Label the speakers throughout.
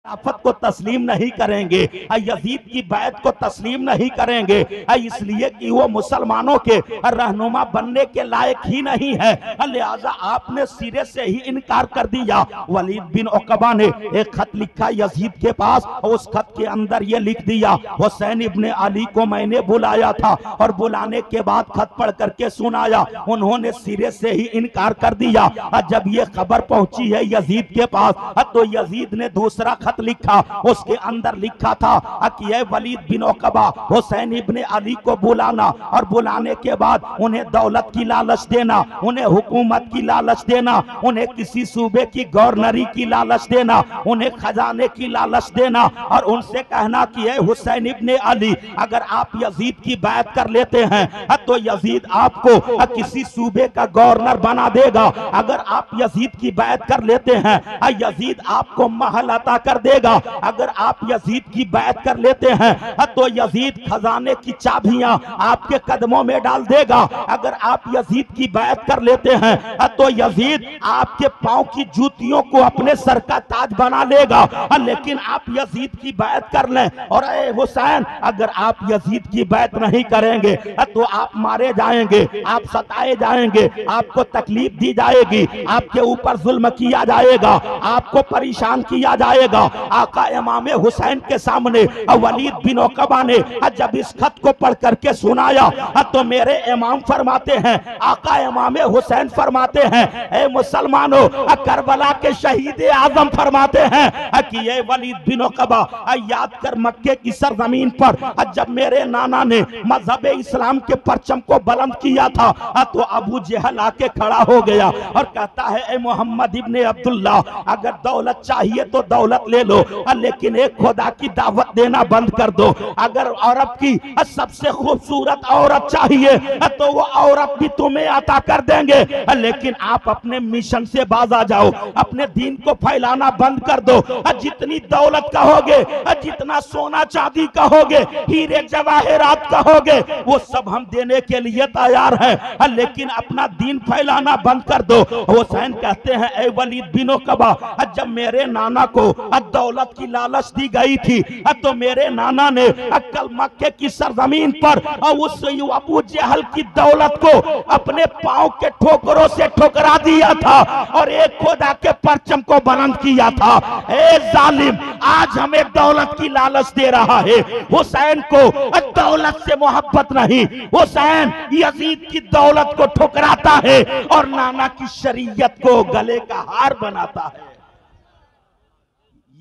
Speaker 1: खिलाफत को तस्लीम नहीं करेंगे, यजीद की बैत को तस्लीम नहीं करेंगे, इसलिए कि वो मुसलमानों के रहनुमा बनने के लायक ही नहीं है। लिहाजा आपने सिरे से ही इनकार कर दिया। वलीद बिन उकबा ने एक खत लिखा यजीद के पास, उस खत के अंदर ये लिख दिया, हुसैन इब्ने अली को मैंने बुलाया था और बुलाने के बाद खत पढ़ करके सुनाया, उन्होंने सिरे से ही इनकार कर दिया। जब ये खबर पहुंची है यजीद के पास, तो यजीद ने दूसरा खत लिखा, उसके अंदर लिखा था कि ये वलीद बिन उकबा हुसैन इब्ने अली को बुलाना और बुलाने के बाद उन्हें दौलत की लालच देना, उन्हें हुकूमत की लालच देना, उन्हें किसी सूबे की गवर्नरी की लालच देना, उन्हें खजाने की लालच देना और उनसे कहना कि ये हुसैन इब्ने अली अगर आप यजीद की बैत कर लेते हैं तो यजीद आपको किसी सूबे का गवर्नर बना देगा, अगर आप यजीद की बैत कर लेते हैं यजीद आपको महल अता कर देगा, अगर आप यजीद की बैत कर लेते हैं तो यजीद खजाने की चाबियां आपके कदमों में डाल देगा, अगर आप यजीद की बैत कर लेते हैं तो यजीद आपके पांव की जूतियों को अपने सर का ताज बना लेगा। लेकिन आप यजीद की बैत कर लें और ए हुसैन अगर आप यजीद की बैत नहीं करेंगे तो आप मारे जाएंगे, आप सताए जाएंगे, आपको तकलीफ दी जाएगी, आपके ऊपर जुल्म किया जाएगा, आपको परेशान किया जाएगा। आका इमाम हुसैन के सामने वलीद बिन उकबा ने जब इस खत को पढ़ करके सुनाया तो मेरे इमाम फरमाते हैं, आका इमाम हुसैन फरमाते हैं, ए मुसलमानों करबला के शहीद आजम फरमाते हैं कि ये वलीद बिन उकबा याद कर मक्के की सरजमीन पर जब मेरे नाना ने मजहब इस्लाम के परचम को बुलंद किया था तो अबू जहल आके खड़ा हो गया और कहता है, ए मोहम्मद इब्ने अब्दुल्ला अगर दौलत चाहिए तो दौलत ले लो, लेकिन एक खुदा की दावत देना बंद कर दो। अगर औरत की सबसे खूबसूरत औरत चाहिए तो वो औरत भी तुम्हें अता कर देंगे, लेकिन आप अपने मिशन से बाज आ जाओ, अपने दीन को फैलाना बंद कर दो। जितनी दौलत कहोगे, जितना सोना चांदी कहोगे, हीरे जवाहरात कहोगे, वो सब हम देने के लिए तैयार हैं, लेकिन अपना दीन फैलाना बंद कर दो। हुसैन कहते हैं, ए वलीद बिन उकबा जब मेरे नाना को दौलत की लालच दी गई थी तो मेरे नाना ने कल मक्के की सरजमीन पर उस अबू जहल की दौलत को अपने पांव के ठोकरों से ठुकरा दिया था और एक खुदा के परचम को बुलंद किया था। ए जालिम आज हमें दौलत की लालच दे रहा है। हुसैन को दौलत से मोहब्बत नहीं, हुसैन यजीद की दौलत को ठुकराता है और नाना की शरीयत को गले का हार बनाता है।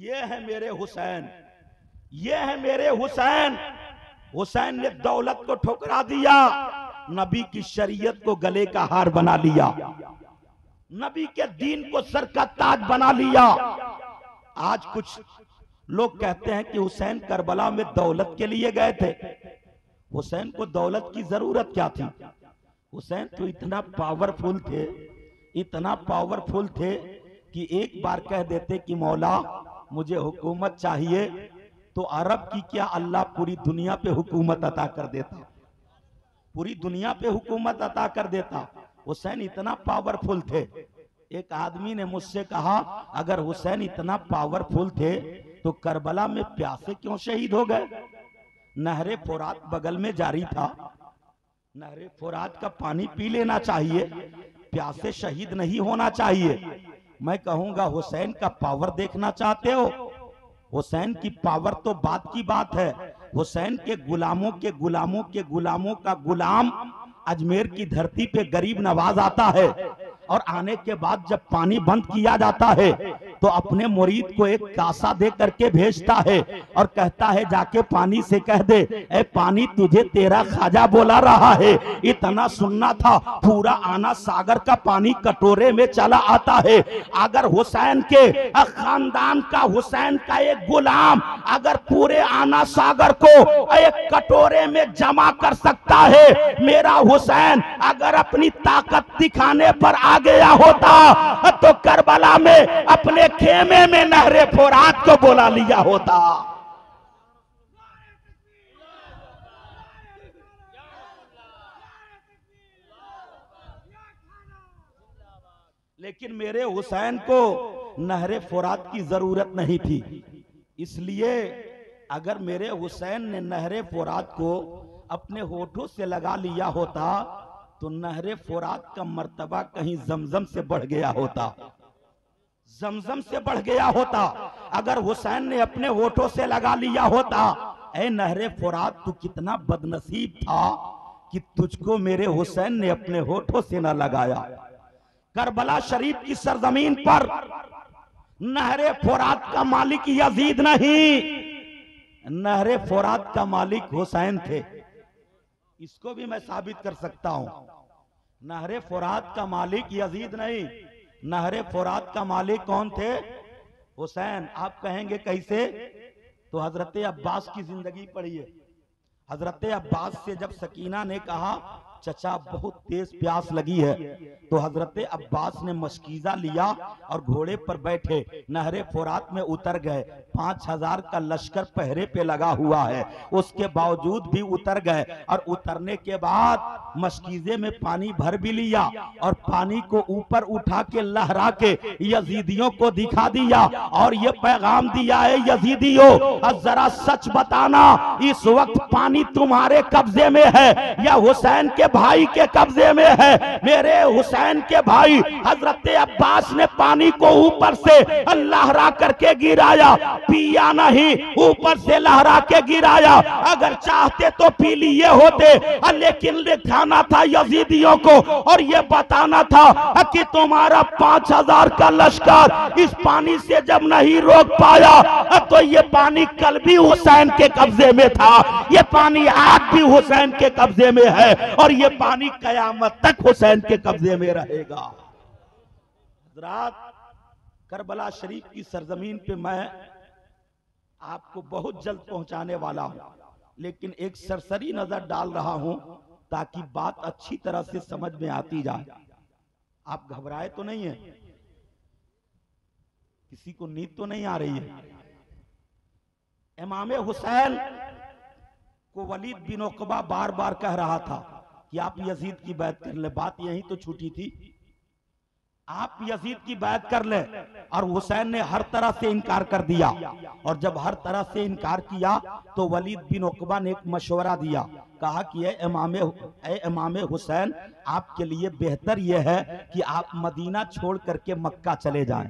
Speaker 1: ये है मेरे हुसैन, ये है मेरे हुसैन। हुसैन ने दौलत को ठुकरा दिया, नबी की शरीयत को गले का हार बना लिया, नबी के दीन को सर का ताज बना लिया। आज कुछ लोग कहते हैं कि हुसैन करबला में दौलत के लिए गए थे। हुसैन को दौलत की जरूरत क्या थी? हुसैन तो इतना पावरफुल थे, इतना पावरफुल थे कि एक बार कह देते कि मौला मुझे हुकूमत चाहिए तो अरब की क्या अल्लाह पूरी दुनिया पे हुकूमत अता कर देता, पूरी दुनिया पे हुकूमत अता कर देता। हुसैन इतना पावरफुल थे। एक आदमी ने मुझसे कहा, अगर हुसैन इतना पावरफुल थे तो करबला में प्यासे क्यों शहीद हो गए? नहरे फुरात बगल में जारी था, नहरे फुरात का पानी पी लेना चाहिए, प्यासे शहीद नहीं होना चाहिए। मैं कहूंगा हुसैन का पावर देखना चाहते हो? हुसैन की पावर तो बात की बात है। हुसैन के गुलामों के गुलामों के गुलामों का गुलाम अजमेर की धरती पे गरीब नवाज आता है और आने के बाद जब पानी बंद किया जाता है तो अपने मुरीद को एक कासा दे करके भेजता है और कहता है जाके पानी से कह दे, ए पानी तुझे तेरा खाजा बुला रहा है। इतना सुनना था, पूरा आना सागर का पानी कटोरे में चला आता है। अगर हुसैन के खानदान का, हुसैन का एक गुलाम अगर पूरे आना सागर को एक कटोरे में जमा कर सकता है, मेरा हुसैन अगर अपनी ताकत दिखाने पर आ गया होता तो करबला में अपने खेमे में नहरे फुरात को बुला लिया होता। लेकिन मेरे हुसैन को नहरे फुरात की जरूरत नहीं थी। इसलिए अगर मेरे हुसैन ने नहरे फुरात को अपने होठों से लगा लिया होता तो नहरे फुरात का मर्तबा कहीं जमजम से बढ़ गया होता, जमजम से बढ़ गया होता। अगर हुसैन ने अपने होठों से लगा लिया होता, ऐ नहरे फुरात तू कितना बदनसीब था कि तुझको मेरे हुसैन ने अपने होठों से न लगाया। करबला शरीफ की सरजमीन पर नहरे फुरात का मालिक यजीद नहीं, नहरे फुरात का मालिक हुसैन थे। इसको भी मैं साबित कर सकता हूं। नहरे फुरात का मालिक यजीद नहीं, नहरे फुरात का मालिक कौन थे? हुसैन। आप कहेंगे कैसे? तो हजरत अब्बास की जिंदगी पढ़िए। हजरत अब्बास से जब सकीना ने कहा चचा बहुत तेज प्यास लगी है, तो हजरत अब्बास ने मशकीजा लिया और घोड़े पर बैठे नहरे फुरात में उतर गए। 5000 का लश्कर पहरे पे लगा हुआ है, उसके बावजूद भी उतर गए। और उतरने के बाद मशकीजे में पानी भर भी लिया और पानी को ऊपर उठा के लहरा के यजीदियों को दिखा दिया और ये पैगाम दिया है, यजीदियों जरा सच बताना, इस वक्त पानी तुम्हारे कब्जे में है या हुसैन के भाई के कब्जे में है? मेरे हुसैन के भाई हजरत अब्बास ने पानी को ऊपर से लहरा करके गिराया, पिया नहीं, ऊपर से लहरा के गिराया। अगर चाहते तो पी लिए होते, लेकिन दिखाना था यजीदियों को और ये बताना था कि तुम्हारा 5000 का लश्कर इस पानी से जब नहीं रोक पाया तो ये पानी कल भी हुसैन के कब्जे में था, ये पानी आज भी हुसैन के कब्जे में है और ये पानी कयामत तक हुसैन के कब्जे में रहेगा। हज़रात, करबला शरीफ की सरजमीन पे मैं आपको बहुत जल्द पहुंचाने वाला हूं, लेकिन एक सरसरी नजर डाल रहा हूं ताकि बात अच्छी तरह से समझ में आती जाए। आप घबराए तो नहीं है? किसी को नींद तो नहीं आ रही है? इमाम हुसैन को वलीद बिन उक़बा बार बार कह रहा था कि आप यजीद की बैत कर ले। बात यही तो छूटी थी, आप यजीद की बैत कर ले। और हुसैन ने हर तरह से इनकार कर दिया और जब हर तरह से इनकार किया तो वलीद बिन उक़बा ने एक मशवरा दिया, कहा कि ए इमाम हुसैन, आपके लिए बेहतर यह है कि आप मदीना छोड़ करके मक्का चले जाएं,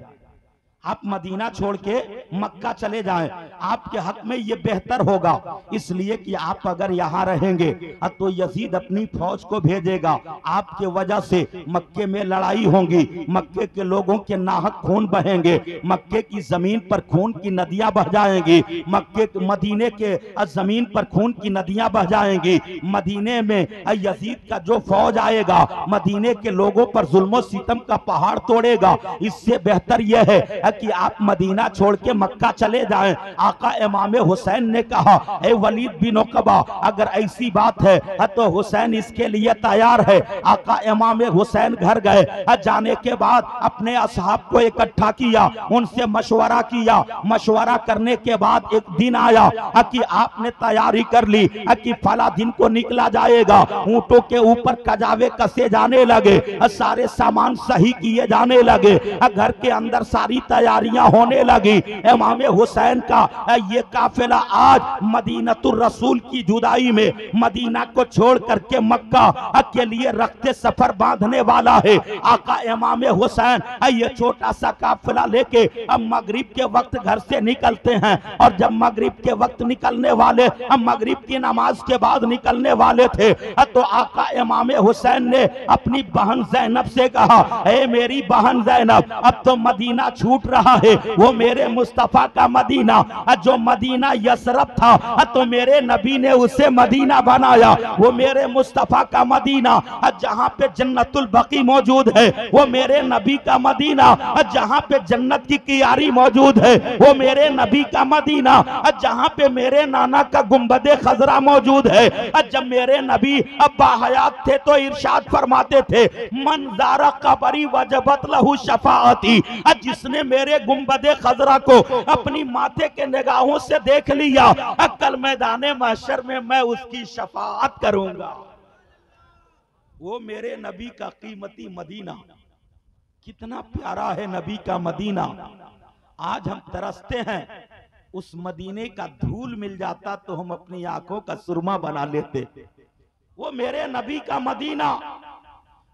Speaker 1: आप मदीना छोड़ के मक्का चले जाएं, आपके हक में ये बेहतर होगा। इसलिए कि आप अगर यहाँ रहेंगे तो यजीद अपनी फौज को भेजेगा, आपके वजह से मक्के में लड़ाई होगी, मक्के के लोगों के नाहक खून बहेंगे, मक्के की जमीन पर खून की नदियां बह जाएंगी, मदीने के जमीन पर खून की नदियां बह जाएंगी। मदीने में यजीद का जो फौज आएगा मदीने के लोगों पर जुल्म सितम का पहाड़ तोड़ेगा। इससे बेहतर यह है कि आप मदीना छोड़ के मक्का चले जाएं। आका इमाम हुसैन ने कहा, ए वलीद बिन उक़बा, अगर ऐसी बात है तो हुसैन इसके लिए तैयार है। आका इमाम हुसैन घर गए, जाने के बाद अपने असहाब को इकट्ठा किया, उनसे मशवरा किया। मशवरा करने के बाद एक दिन आया कि आपने तैयारी कर ली कि फला दिन को निकला जाएगा। ऊंटों के ऊपर कजावे कसे जाने लगे, सारे सामान सही किए जाने लगे, घर के अंदर सारी तैयारियां होने लगी। इमाम हुसैन का ये काफिला आज मदीनतुर रसूल की जुदाई में मदीना को छोड़ करके मक्का के लिए रखते सफर बांधने वाला है। आका इमाम हुसैन ये छोटा सा काफिला लेके अब मगरिब के वक्त घर से निकलते हैं और जब मगरिब के वक्त निकलने वाले, अब मगरिब की नमाज के बाद निकलने वाले थे तो आका इमाम हुसैन ने अपनी बहन ज़ैनब से कहा, ए मेरी बहन ज़ैनब, अब तो मदीना छूट रहा है, वो मेरे मुस्तफा का मदीना, जो मदीना यसरब था तो मेरे नबी ने उसे मदीना बनाया। वो मेरे मुस्तफा का मदीना जहां पे जन्नतुल बकी मौजूद है, वो मेरे नबी का मदीना जहां पे जन्नत की कियारी मौजूद है, वो मेरे नबी का मदीना जहां पे मेरे नाना का गुंबदे खजरा मौजूद है। जब मेरे नबी बाहयात थे तो इरशाद फरमाते थे, मन ज़ारा कबरी वजबत लहू शफाअती, जिसने मेरे गुंबदे खजरा को अपनी माथे के निगाहों से देख लिया, कल मैदाने महशर में मैं उसकी शफाअत करूंगा। वो मेरे नबी का कीमती मदीना, कितना प्यारा है नबी का मदीना। आज हम तरसते हैं उस मदीने का धूल मिल जाता तो हम अपनी आंखों का सुरमा बना लेते। वो मेरे नबी का मदीना,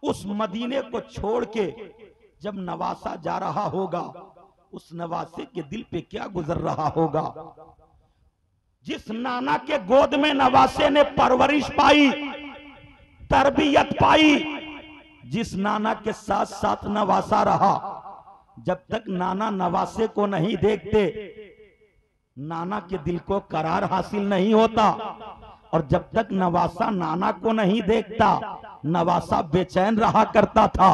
Speaker 1: उस मदीने को छोड़ के जब नवासा जा रहा होगा, उस नवासे के दिल पे क्या गुजर रहा होगा। जिस नाना के गोद में नवासे ने परवरिश पाई, तरबियत पाई, जिस नाना के साथ साथ नवासा रहा, जब तक नाना नवासे को नहीं देखते नाना के दिल को करार हासिल नहीं होता। और जब तक नवासा नाना को नहीं देखता नवासा बेचैन रहा करता था।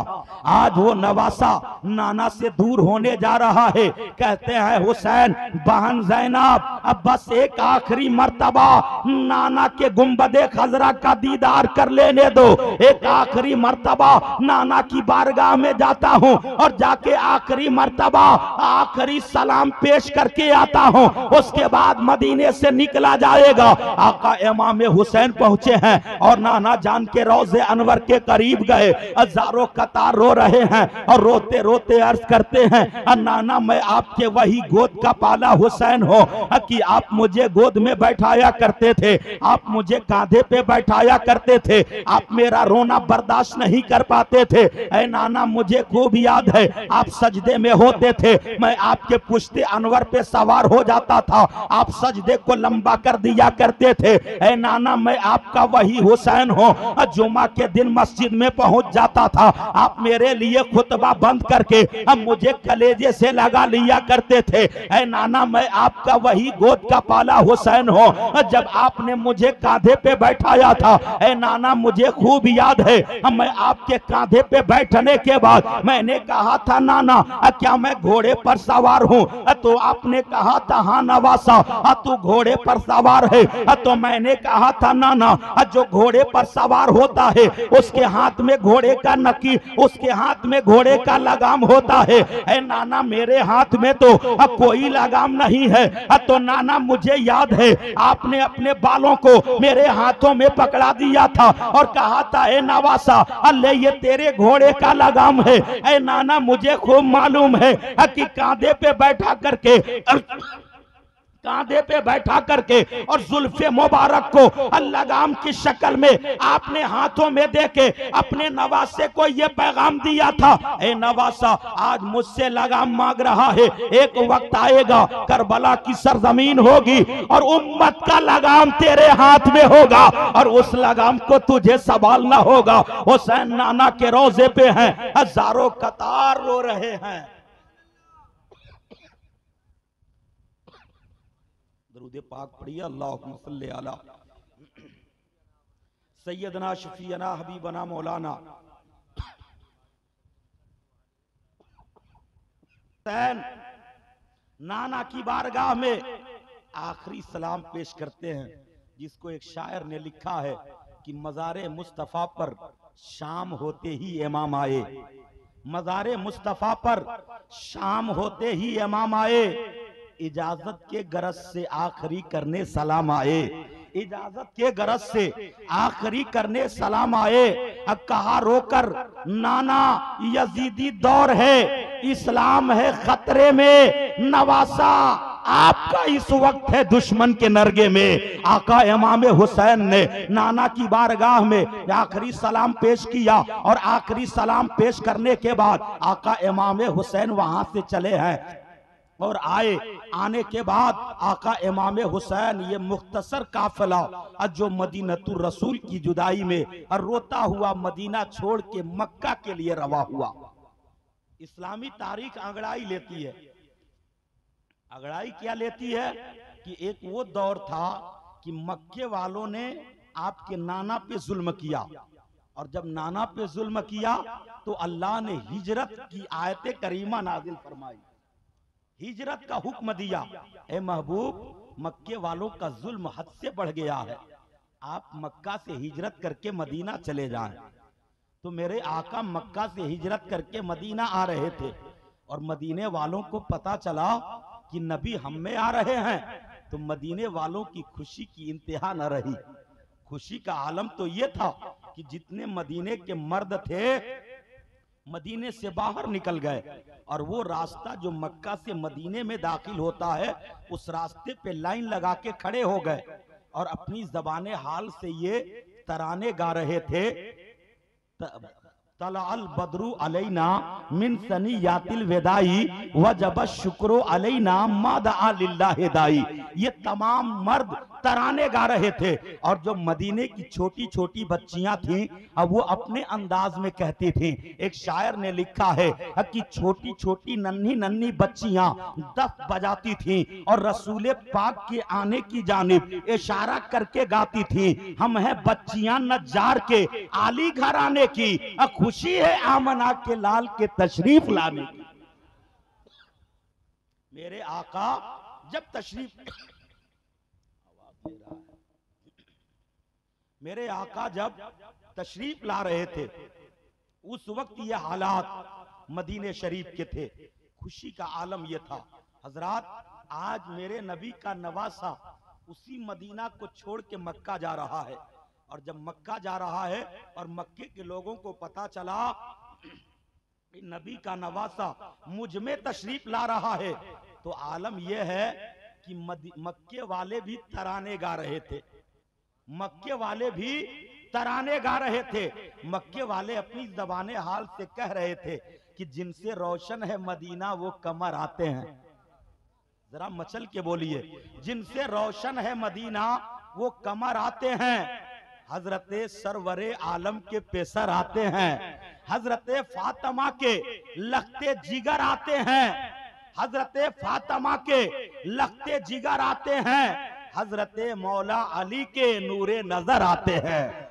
Speaker 1: आज वो नवासा नाना से दूर होने जा रहा है। कहते हैं हुसैन बहन ज़ैनब अब बस एक आखिरी मर्तबा नाना के गुंबदे खजरा का दीदार कर लेने दो, एक आखिरी मर्तबा नाना की बारगाह में जाता हूँ और जाके आखिरी मर्तबा आखिरी सलाम पेश करके आता हूँ, उसके बाद मदीने से निकला जाएगा। आका इमाम हुसैन पहुंचे हैं और नाना जान के रोज़े अनवर के करीब गए। हजारों कतार रो रहे हैं और रोते रोते अर्ज करते हैं नाना मैं आपके वही गोद का पाला हुसैन हो कि आप मुझे गोद में बैठाया करते थे, आप मुझे कांधे पे बैठाया करते थे, आप मेरा रोना बर्दाश्त नहीं कर पाते थे। ऐ नाना मुझे खूब याद है आप सजदे में होते थे, मैं आपके पुश्ते अनवर पे सवार हो जाता था, आप सजदे को लंबा कर दिया करते थे। ऐ नाना मैं आपका वही हुसैन हूँ जुमा के दिन मस्जिद में पहुंच जाता था, आप मेरे लिए खुतबा बंद करके अब मुझे कलेजे से लगा लिया करते थे। ऐ नाना मैं आपका वही गोद का पाला हुसैन हूँ जब आपने मुझे कांधे पे बैठाया था। ऐ नाना मुझे खूब याद है मैं आपके कांधे पे बैठने के बाद मैंने कहा था नाना क्या मैं घोड़े पर सवार हूँ, तो आपने कहा था हाँ नवासा तू घोड़े पर सवार है। तो मैंने कहा था नाना जो घोड़े पर सवार होता है उसके हाथ में घोड़े का नकी, उसके हाथ में घोड़े का लगाम होता है। ऐ नाना मेरे हाथ में तो कोई लगाम नहीं है। तो नाना मुझे याद है आपने अपने बालों को मेरे हाथों में पकड़ा दिया था और कहा था ए नवासा अल्ले ये तेरे घोड़े का लगाम है। ऐ नाना मुझे खूब मालूम है कि कांधे पे बैठा करके कांधे पे बैठा करके और जुल्फे मुबारक को लगाम की शक्ल में आपने हाथों में देके अपने नवासे को ये पैगाम दिया था ए नवासा आज मुझसे लगाम मांग रहा है, एक वक्त आएगा करबला की सरजमीन होगी और उम्मत का लगाम तेरे हाथ में होगा और उस लगाम को तुझे संभालना होगा। हुसैन नाना के रोजे पे हैं, हजारों कतार रो रहे हैं। दरूद पाक पढ़िए अल्लाहुम्मा सल्ली अला सैयदना शफीना हबीबना मौलाना हुसैन नाना की बारगाह में आखिरी सलाम पेश करते हैं, जिसको एक शायर ने लिखा है कि मज़ारे मुस्तफ़ा पर शाम होते ही इमाम आए, मज़ारे मुस्तफ़ा पर शाम होते ही इमाम आए, इजाजत के गरज से आखिरी करने सलाम आए, इजाजत के गरज से आखिरी करने सलाम आए। अब कहा रोकर नाना यजीदी दौर है, इस्लाम है खतरे में, नवासा आपका इस वक्त है दुश्मन के नरगे में। आका इमाम हुसैन ने नाना की बारगाह में आखिरी सलाम पेश किया और आखिरी सलाम पेश करने के बाद आका इमाम हुसैन वहां से चले हैं और आए। आने के बाद आका इमाम हुसैन ये मुख्तसर काफिला जो मदीनतुर रसूल की जुदाई में और रोता हुआ मदीना छोड़ के मक्का के लिए रवा हुआ। इस्लामी तारीख अंगड़ाई लेती है, अंगड़ाई क्या लेती है कि एक वो दौर था कि मक्के वालों ने आपके नाना पे जुल्म किया और जब नाना पे जुल्म किया तो अल्लाह ने हिजरत की आयत करीमा नाजिल फरमाई, हिजरत का हुक्म दिया। ए महबूब मक्के वालों का जुल्म हद से बढ़ गया है, आप मक्का से हिजरत करके मदीना चले जाएं। तो मेरे आका मक्का से हिजरत करके मदीना आ रहे थे और मदीने वालों को पता चला कि नबी हम में आ रहे हैं, तो मदीने वालों की खुशी की इंतहा न रही। खुशी का आलम तो ये था कि जितने मदीने के मर्द थे मदीने से बाहर निकल गए और वो रास्ता जो मक्का से मदीने में दाखिल होता है उस रास्ते पे लाइन लगा के खड़े हो गए और अपनी ज़बाने हाल से ये तराने गा रहे थे। तलाल बदरू अलैना मिन सनियातिल वेदाई वजब शुक्रो अलैना मादा लिल्लाहि दाई। ये तमाम मर्द तराने गा रहे थे और जो मदीने की छोटी छोटी बच्चियां थीं अब वो अपने अंदाज में कहती थीं। एक शायर ने लिखा है कि छोटी छोटी नन्ही नन्ही बच्चियां दफ बजाती थीं और रसूल पाक के आने की जानिब इशारा करके गाती थीं, हम हैं बच्चियां नज्जार के आली घराने की, खुशी है आमना के लाल के तशरीफ लाने की। मेरे आका जब तशरीफ मेरे आका जब तशरीफ ला रहे थे उस वक्त ये हालात मदीने शरीफ के थे। खुशी का आलम ये था, हजरात आज मेरे नबी का नवासा उसी मदीना को छोड़ के मक्का जा रहा है और जब मक्का जा रहा है और मक्के के लोगों को पता चला नबी का नवासा मुझ में तशरीफ ला रहा है तो आलम यह है कि मक्के वाले भी तराने गा रहे थे। मक्के वाले भी तराने गा रहे थे। मक्के वाले अपनी ज़बाने हाल से कह रहे थे कि जिनसे रोशन है मदीना वो कमर आते हैं। जरा मचल के बोलिए, जिनसे रोशन है मदीना वो कमर आते हैं। हजरते सरवरे आलम के पेसर आते हैं, हजरते फातिमा के लखते जिगर आते हैं, हजरते फातिमा के लखते जिगर आते हैं, हजरते मौला अली के नूरे नजर आते हैं,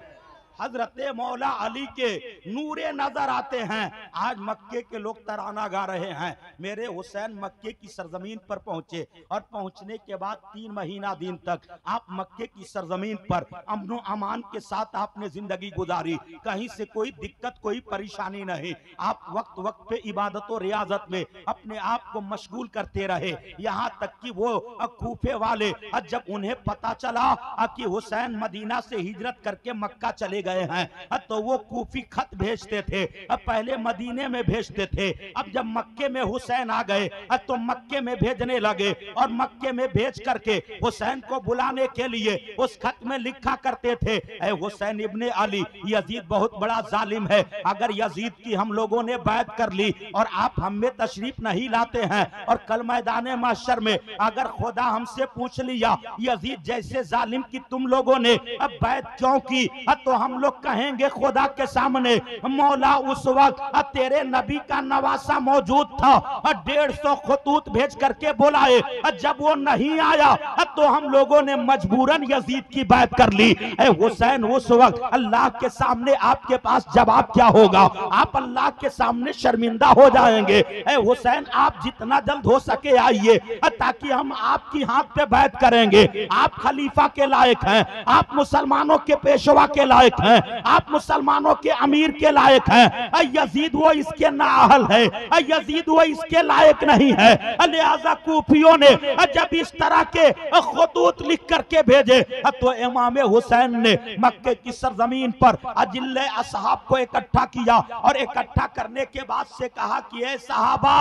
Speaker 1: हजरते मौला अली के नूरे नजर आते हैं। आज मक्के के लोग तराना गा रहे हैं। मेरे हुसैन मक्के की सरजमीन पर पहुंचे और पहुंचने के बाद 3 महीना दिन तक आप मक्के की सरजमीन पर अमन अमान के साथ आपने जिंदगी गुजारी। कहीं से कोई दिक्कत कोई परेशानी नहीं। आप वक्त वक्त पे इबादत और रियाजत में अपने आप को मशगूल करते रहे। यहाँ तक कि वो कूफे वाले जब उन्हें पता चला कि हुसैन मदीना से हिजरत करके मक्का चले गए हैं तो वो कूफी खत भेजते थे। पहले मदीने में भेजते थे, अब जब मक्के में हुसैन आ गए तो मक्के में भेजने लगे और मक्के में भेज करके हुसैन को बुलाने के लिए उस खत में लिखा करते थे, ऐ हुसैन इब्ने अली यजीद बहुत बड़ा जालिम है। अगर यजीद की हम लोगों ने बैत कर ली और आप हम में तशरीफ नहीं लाते हैं और कल मैदान महशर में अगर खुदा हमसे पूछ लिया यजीद जैसे जालिम की तुम लोगों ने अब बैत क्यों की, तो हम लोग कहेंगे खुदा के सामने मौला उस वक्त तेरे नबी का नवासा मौजूद था और 150 खतूत भेज करके बुलाए, जब वो नहीं आया तो हम लोगों ने मजबूरन यजीद की बात कर ली। ऐ हुसैन उस वक्त अल्लाह के सामने आपके पास जवाब क्या होगा? आप अल्लाह के सामने शर्मिंदा हो जाएंगे। ऐ हुसैन आप जितना जल्द हो सके आइए ताकि हम आपकी हाथ पे बैत करेंगे। आप खलीफा के लायक हैं, आप मुसलमानों के पेशवा के लायक हैं, आप मुसलमानों के अमीर के लायक हैं। यजीद वो इसके नाअहल है, यजीद वो इसके लायक नहीं है। लिहाजा कूफियों ने जब इस तरह के खतूत लिख करके भेजे तो इमाम हुसैन ने मक्के की सरजमीन पर अजिल्ले असहाब को इकट्ठा किया और इकट्ठा करने के बाद से कहा कि ऐ सहाबा,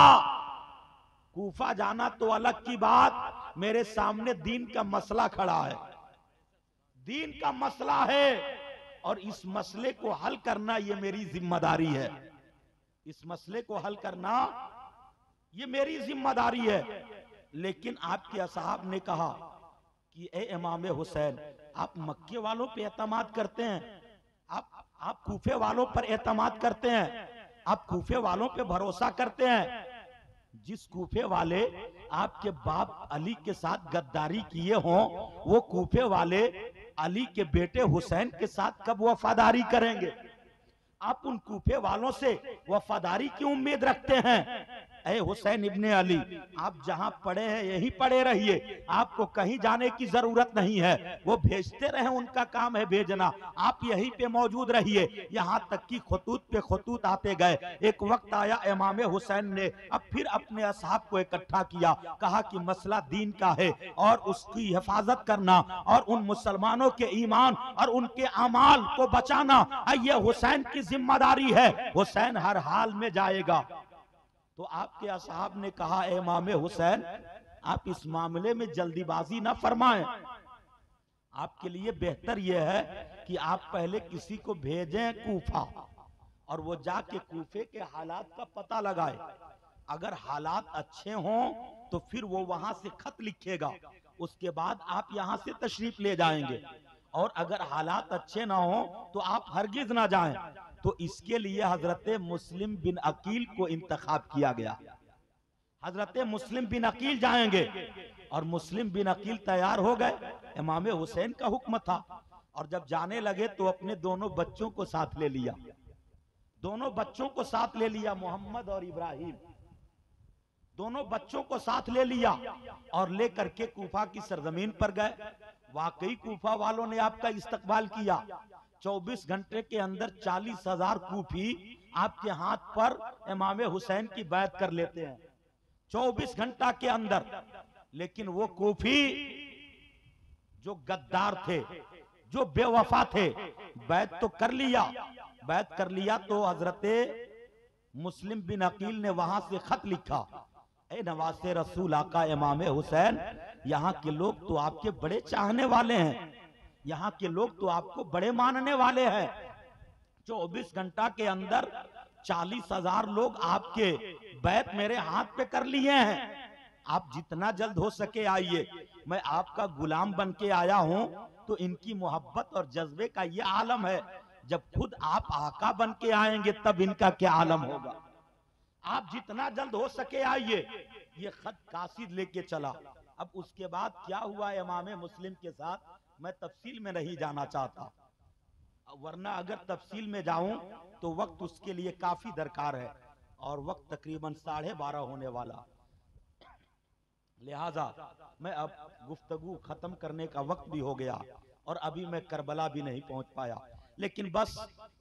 Speaker 1: कूफा जाना तो अलग की बात, मेरे सामने दीन का मसला खड़ा है, दीन का मसला है और इस मसले को हल करना ये मेरी जिम्मेदारी है। इस मसले को हल करना ये मेरी जिम्मेदारी है। लेकिन आपके असहाब ने कहा कि ए इमाम हुसैन, आप मक्के वालों पे एतमाद करते हैं, आप कूफे वालों पर एतमाद करते हैं, आप कूफे वालों पे भरोसा करते हैं। जिस कूफे वाले आपके बाप अली के साथ गद्दारी किए हों वो कूफे वाले अली के बेटे हुसैन के साथ कब वफादारी करेंगे? आप उन कूफे वालों से वफादारी की उम्मीद रखते हैं? ए हुसैन इब्ने अली, आप जहां पड़े हैं यहीं पड़े रहिए, आपको कहीं जाने की जरूरत नहीं है। वो भेजते रहे, उनका काम है भेजना, आप यहीं पे मौजूद रहिए। यहाँ तक कि खतूत पे खतूत आते गए। एक वक्त आया इमाम हुसैन ने अब फिर अपने असहाब को इकट्ठा किया, कहा कि मसला दीन का है और उसकी हिफाजत करना और उन मुसलमानों के ईमान और उनके अमाल को बचाना ये हुसैन की जिम्मेदारी है, हुसैन हर हाल में जाएगा। तो आपके असहाब ने कहा, इमाम हुसैन आप इस मामले में जल्दीबाजी ना फरमाएं, आपके लिए बेहतर यह है कि आप पहले किसी को भेजें कूफा और वो जाके कूफे के हालात का पता लगाए। अगर हालात अच्छे हों तो फिर वो वहां से खत लिखेगा, उसके बाद आप यहां से तशरीफ ले जाएंगे, और अगर हालात अच्छे ना हो तो आप हरगिज ना जाएं। तो इसके लिए हजरत मुस्लिम बिन अकील को इंतखाब किया गया। हजरत मुस्लिम बिन अकील जाएंगे और मुस्लिम बिन अकील तैयार हो गए, इमाम हुसैन का हुक्म था। और जब जाने लगे तो अपने दोनों बच्चों को साथ ले लिया, दोनों बच्चों को साथ ले लिया, मोहम्मद और इब्राहिम, दोनों बच्चों को साथ ले लिया और लेकर के कूफा की सरजमीन पर गए। वाकई कूफा वालों ने आपका इस्तकबाल किया। 24 घंटे के अंदर 40,000 कूफी आपके हाथ पर इमाम हुसैन की बैत कर लेते हैं, 24 घंटा के अंदर। लेकिन वो कूफी जो गद्दार थे, जो बेवफा थे, बैत तो कर लिया, बैत कर लिया तो हजरत मुस्लिम बिन अकील ने वहां से खत लिखा, ए नवासे रसूल आका इमाम हुसैन, यहाँ के लोग तो आपके बड़े चाहने वाले हैं, यहाँ के लोग तो आपको बड़े मानने वाले हैं। 24 घंटा के अंदर 40,000 लोग आपके बैत मेरे हाथ पे कर लिए हैं। आप जितना जल्द हो सके आइए, मैं आपका गुलाम बन के आया हूं। तो इनकी मोहब्बत और जज्बे का ये आलम है, जब खुद आप आका बन के आएंगे तब इनका क्या आलम होगा। आप जितना जल्द हो सके आइए। ये खत कासिद लेके चला। अब उसके बाद क्या हुआ इमाम मुस्लिम के साथ, मैं तफसील में नहीं जाना चाहता, वरना अगर तफसील में जाऊं तो वक्त उसके लिए काफी दरकार है, और वक्त तकरीबन 12:30 होने वाला, लिहाजा मैं अब गुफ्तगू खत्म करने का वक्त भी हो गया और अभी मैं करबला भी नहीं पहुंच पाया। लेकिन बस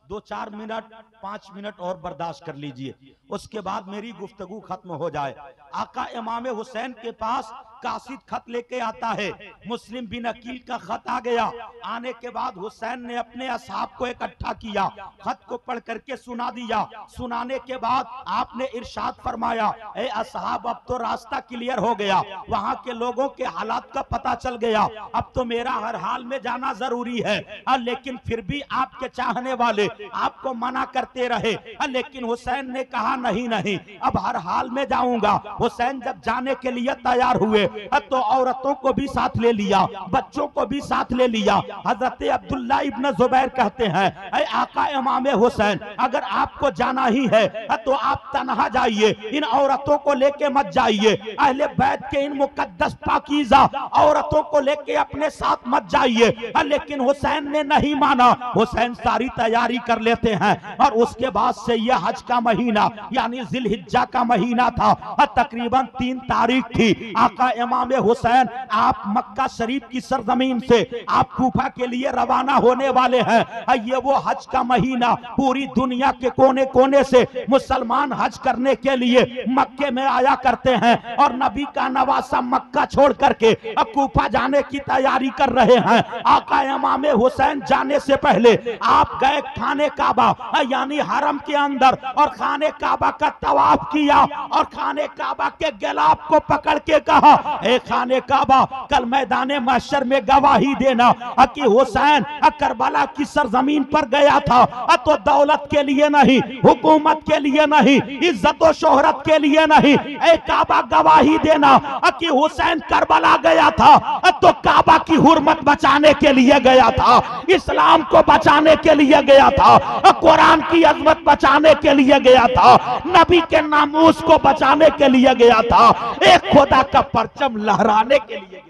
Speaker 1: 2-4 मिनट 5 मिनट और बर्दाश्त कर लीजिए, उसके बाद मेरी गुफ्तगू खत्म हो जाए। आका इमाम हुसैन के पास कासिद खत लेके आता है, मुस्लिम बिन अकील का खत आ गया। आने के बाद हुसैन ने अपने असहाब को इकट्ठा किया, खत को पढ़ करके सुना दिया। सुनाने के बाद आपने इरशाद फरमाया, ए असहाब अब तो रास्ता क्लियर हो गया, वहां के लोगों के हालात का पता चल गया, अब तो मेरा हर हाल में जाना जरूरी है। लेकिन फिर भी आपके चाहने वाले आपको मना करते रहे, लेकिन हुसैन ने कहा नहीं नहीं, अब हर हाल में जाऊंगा। हुसैन जब जाने के लिए तैयार हुए तो औरतों को भी साथ ले लिया, बच्चों को भी साथ ले लिया। हजरत अब्दुल्ला इब्न जुबैर कहते हैं, ऐ आका इमाम हुसैन, अगर आपको जाना ही है तो आप तन्हा जाइए, इन औरतों को लेके मत जाइए, अहले बैत के इन मुकद्दस पाकीज़ा औरतों को लेके अपने साथ मत जाइए। लेकिन हुसैन ने नहीं माना। हुसैन सारी तैयारी कर लेते हैं और उसके बाद से यह हज का महीना यानी जिलहिज्जा का महीना था, तकरीबन 3 तारीख थी। आका इमाम हुसैन आप मक्का शरीफ की सरजमीन से आप कूफा के लिए रवाना होने वाले हैं। ये वो हज का महीना, पूरी दुनिया के कोने कोने से मुसलमान हज करने के लिए मक्के में आया करते हैं और नबी का नवासा मक्का छोड़ करके कूफा जाने की तैयारी कर रहे हैं। आका इमाम हुसैन जाने से पहले आप गए खाने काबा यानी हरम के अंदर और खाने काबा का तवाफ किया और खाने काबा के गिलाफ को पकड़ के कहा, ए खाने काबा, कल मैदाने महशर में गवाही देना कि हुसैन करबला की सरजमीन पर गया था तो दौलत के लिए नहीं, हुकूमत के लिए नहीं, इज्जत और शोहरत के लिए नहीं। ए काबा, गवाही देना कि हुसैन करबला गया था तो काबा की हुर्मत बचाने के लिए गया था, इस्लाम को बचाने के लिए गया था, कुरान की अजमत बचाने के लिए गया था, नबी के नामूस को बचाने के लिए गया था, एक खुदा का परचम लहराने के लिए गया।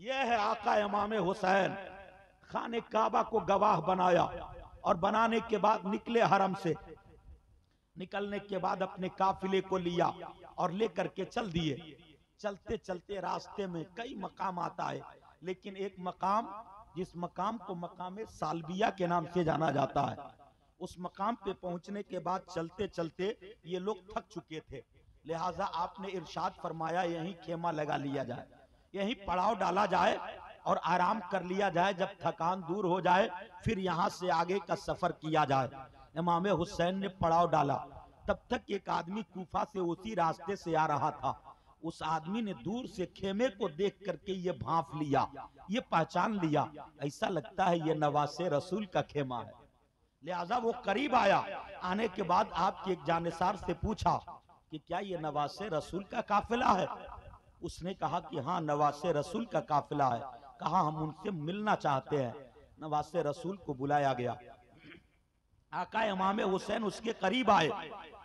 Speaker 1: यह है आका इमाम हुसैन। खाने काबा को गवाह बनाया और बनाने के बाद निकले हरम से। निकलने के बाद अपने काफिले को लिया और लेकर के चल दिए। चलते चलते रास्ते में कई मकाम आता है, लेकिन एक मकाम, जिस मकाम को मकाम सालबिया के नाम से जाना जाता है, उस मकाम पे पहुंचने के बाद चलते चलते ये लोग थक चुके थे। लिहाजा आपने इरशाद फरमाया यहीं खेमा लगा लिया जाए, यहीं पड़ाव डाला जाए और आराम कर लिया जाए। जब थकान दूर हो जाए फिर यहाँ से आगे का सफर किया जाए। इमाम हुसैन ने पड़ाव डाला। तब तक एक आदमी कूफा से उसी रास्ते से आ रहा था। उस आदमी ने दूर से खेमे को देख करके ये भांप लिया, ये पहचान लिया, ऐसा लगता है ये नवासे रसूल का खेमा है। लिहाजा वो करीब आया। आने के बाद आपके एक जानिसार से पूछा कि क्या ये नवासे रसूल का काफिला है? उसने कहा कि हाँ, नवासे रसूल का काफिला है। कहा हम उनसे मिलना चाहते हैं। नवासे रसूल को बुलाया गया। आका इमाम हुसैन उसके करीब आए।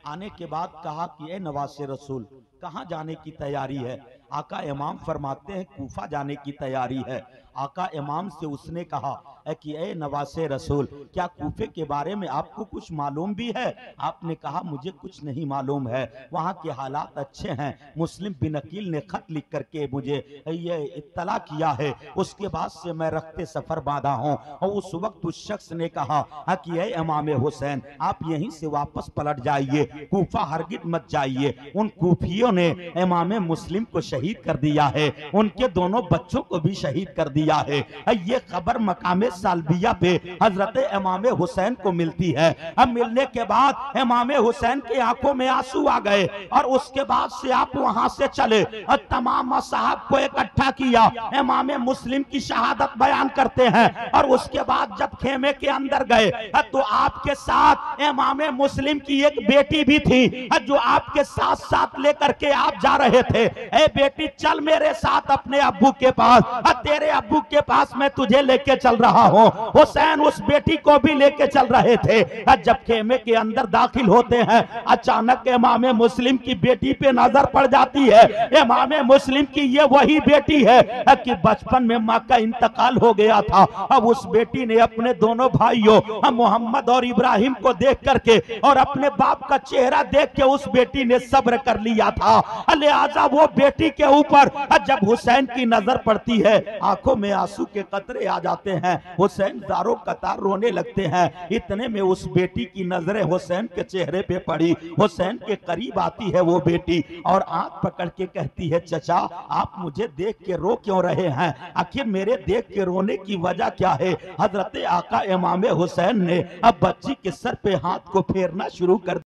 Speaker 1: आने के बाद कहा कि ए नवासे रसूल, कहाँ जाने की तैयारी है? आका इमाम फरमाते हैं कूफा जाने की तैयारी है। आका इमाम से उसने कहा कि ए नवासे रसूल, क्या कूफे के बारे में आपको कुछ मालूम भी है? आपने कहा मुझे कुछ नहीं मालूम है, वहाँ के हालात अच्छे हैं। मुस्लिम बिन अकील ने खत लिख करके मुझे ये इत्तला किया है, उसके बाद से मैं रखते सफर बांधा हूँ। और उस वक्त उस शख्स ने कहा कि ए इमाम हुसैन, आप यहीं से वापस पलट जाइए, कूफा हरगिज मत जाइए। उन कूफियों ने इमाम मुस्लिम को शहीद कर दिया है, उनके दोनों बच्चों को भी शहीद कर दिया है। ये खबर मकाम सालबिया पे हजरत इमाम हुसैन को मिलती है। अब मिलने के बाद इमाम हुसैन की आंखों में आंसू आ गए और उसके बाद से आप वहां से चले और तमाम साहब को इकट्ठा किया। इमाम मुस्लिम की शहादत बयान करते हैं और उसके बाद जब खेमे के अंदर गए तो आपके साथ इमाम मुस्लिम की एक बेटी भी थी जो आपके साथ साथ लेकर के आप जा रहे थे। ए बेटी, चल मेरे साथ अपने अब्बू के पास, तेरे अब्बू के पास मैं तुझे लेके चल रहा हूँ। हुसैन उस बेटी को भी लेके चल रहे थे। जब खेमे के अंदर दाखिल होते हैं, अचानक इमाम मुस्लिम की बेटी पे नजर पड़ जाती है। इमाम मुस्लिम की ये वही बेटी है कि बचपन में माँ का इंतकाल हो गया था। अब उस बेटी ने अपने दोनों भाइयों मोहम्मद और इब्राहिम को देख करके और अपने बाप का चेहरा देख के उस बेटी ने सब्र कर लिया था। लिहाजा वो बेटी के ऊपर जब हुसैन की नजर पड़ती है, आंखों में आंसू के कतरे आ जाते हैं। हुसैन दारो कतार रोने लगते हैं। इतने में उस बेटी की नजरें हुसैन के चेहरे पे पड़ी। हुसैन के करीब आती है वो बेटी और आंख पकड़ के कहती है, चचा आप मुझे देख के रो क्यों रहे हैं? आखिर मेरे देख के रोने की वजह क्या है? हजरत आका इमाम हुसैन ने अब बच्ची के सर पे हाथ को फेरना शुरू कर